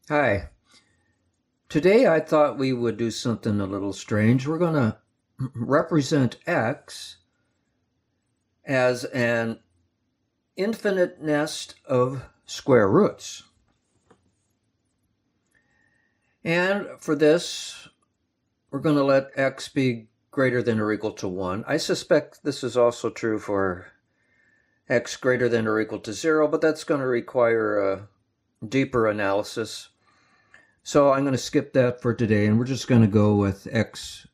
Hi. Today I thought we would do something a little strange. We're going to represent x as an infinite nest of square roots. And for this, we're going to let x be greater than or equal to 1. I suspect this is also true for x greater than or equal to 0, but that's going to require a deeper analysis. So I'm going to skip that for today, and we're just going to go with x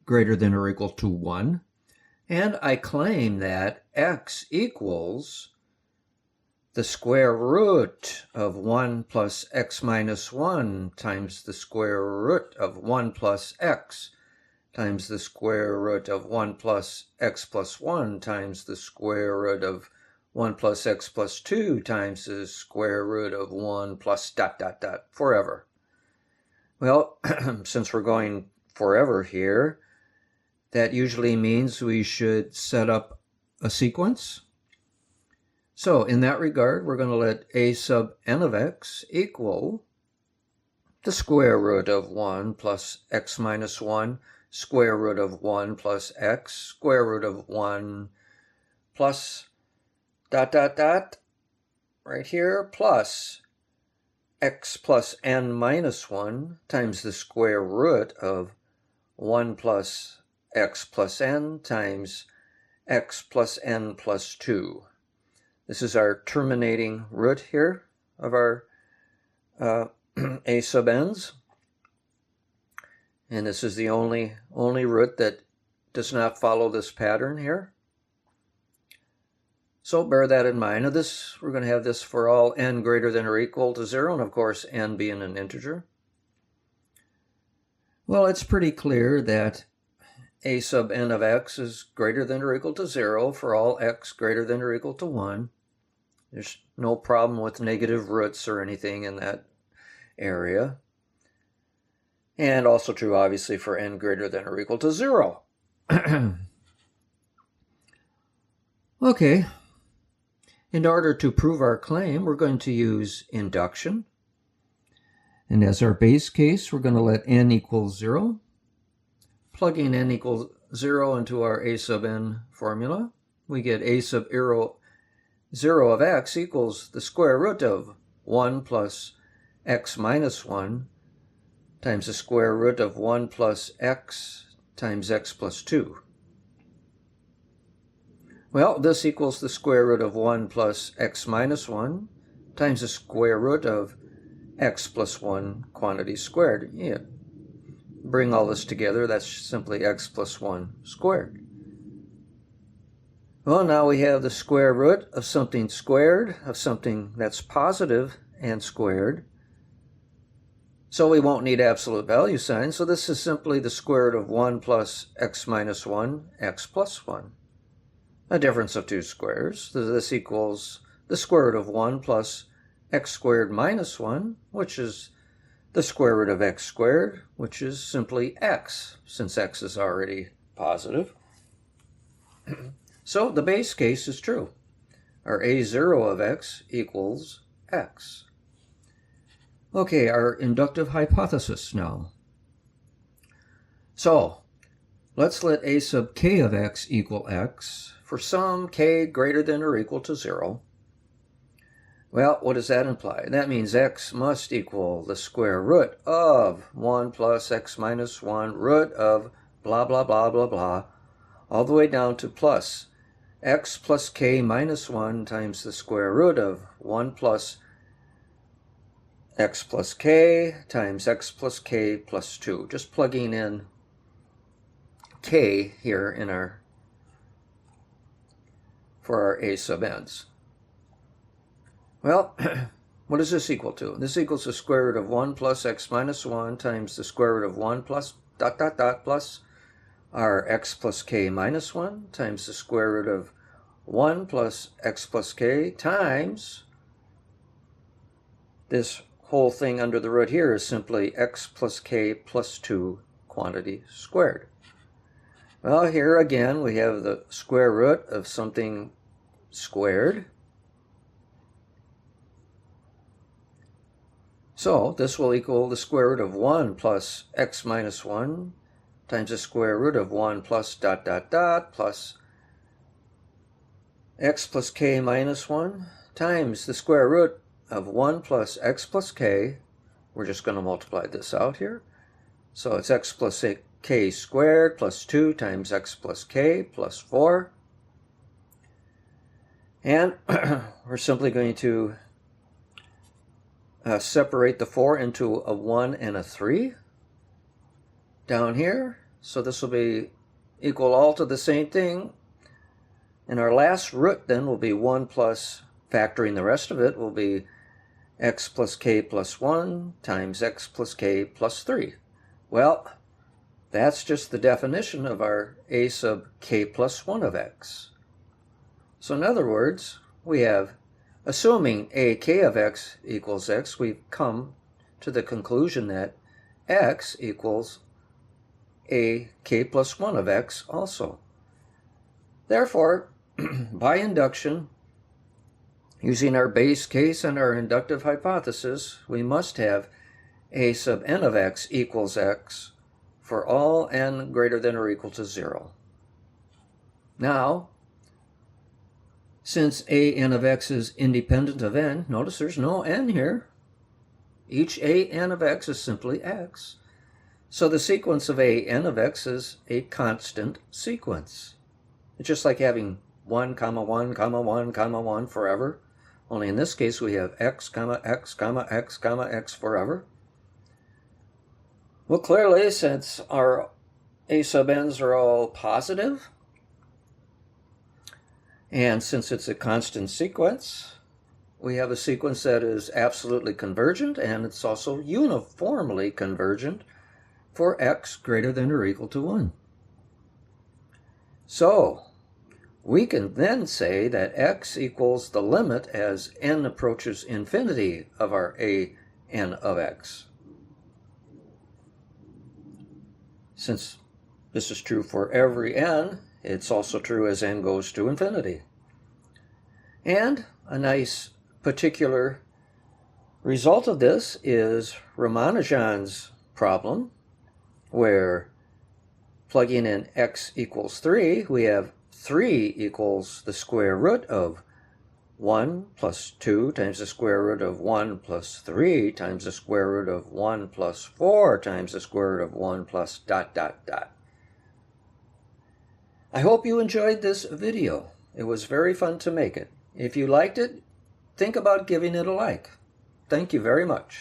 greater than or equal to 1. And I claim that x equals the square root of 1 plus x minus 1 times the square root of 1 plus x times the square root of 1 plus x plus 1 times the square root of 1 plus x plus 2 times the square root of 1 plus ... forever. Well, since we're going forever here, that usually means we should set up a sequence. So in that regard, we're going to let a sub n of x equal the square root of 1 plus x minus 1, square root of 1 plus x, square root of 1 plus ... right here, plus x plus n minus 1 times the square root of 1 plus x plus n times x plus n plus 2. This is our terminating root here of our a sub n's. And this is the only root that does not follow this pattern here. So bear that in mind. Now we're going to have this for all n greater than or equal to 0, and of course n being an integer. Well, it's pretty clear that a sub n of x is greater than or equal to 0 for all x greater than or equal to 1. There's no problem with negative roots or anything in that area. And also true, obviously, for n greater than or equal to 0. Okay. In order to prove our claim, we're going to use induction. And as our base case, we're going to let n equal 0. Plugging n equals 0 into our a sub n formula, we get a sub 0 of x equals the square root of 1 plus x minus 1 times the square root of 1 plus x times x plus 2. Well, this equals the square root of 1 plus x minus 1 times the square root of x plus 1 quantity squared. Yeah. Bring all this together, that's simply x plus 1 squared. Well, now we have the square root of something squared, of something that's positive and squared. So we won't need absolute value signs, so this is simply the square root of 1 plus x minus 1, x plus 1. A difference of two squares. This equals the square root of 1 plus x squared minus 1, which is the square root of x squared, which is simply x, since x is already positive. So the base case is true. Our a0 of x equals x. Okay, our inductive hypothesis now. So let's let a sub k of x equal x for some k greater than or equal to 0. Well, what does that imply? That means x must equal the square root of 1 plus x minus 1 root of blah, blah, blah, blah, blah, all the way down to plus x plus k minus 1 times the square root of 1 plus x plus k times x plus k plus 2. Just plugging in k here in for our a sub n's. Well, what does this equal to? This equals the square root of 1 plus x minus 1 times the square root of 1 plus ... plus our x plus k minus 1 times the square root of 1 plus x plus k times this whole thing under the root here is simply x plus k plus 2 quantity squared. Well, here again we have the square root of something squared. So this will equal the square root of 1 plus x minus 1 times the square root of 1 plus dot dot dot plus x plus k minus 1 times the square root of 1 plus x plus k. We're just going to multiply this out here. So it's x plus k squared plus 2 times x plus k plus 4. And we're simply going to separate the 4 into a 1 and a 3 down here. So this will be equal all to the same thing. And our last root then will be 1 plus, factoring the rest of it, will be x plus k plus 1 times x plus k plus 3. Well, that's just the definition of our a sub k plus 1 of x. So in other words, we have, assuming a k of x equals x, we've come to the conclusion that x equals a k plus 1 of x also. Therefore, by induction, using our base case and our inductive hypothesis, we must have a sub n of x equals x for all n greater than or equal to 0. Now, since a n of x is independent of n, notice there's no n here. Each a n of x is simply x. So the sequence of a n of x is a constant sequence. It's just like having 1, 1, 1, 1 forever. Only in this case we have x, x, x, x forever. Well, clearly, since our a sub n's are all positive, and since it's a constant sequence, we have a sequence that is absolutely convergent, and it's also uniformly convergent for x greater than or equal to 1. So we can then say that x equals the limit as n approaches infinity of our a n of x. Since this is true for every n, it's also true as n goes to infinity. And a nice particular result of this is Ramanujan's problem, where plugging in x equals 3, we have 3 equals the square root of 1 plus 2 times the square root of 1 plus 3 times the square root of 1 plus 4 times the square root of 1 plus dot dot dot. I hope you enjoyed this video. It was very fun to make it. If you liked it, think about giving it a like. Thank you very much.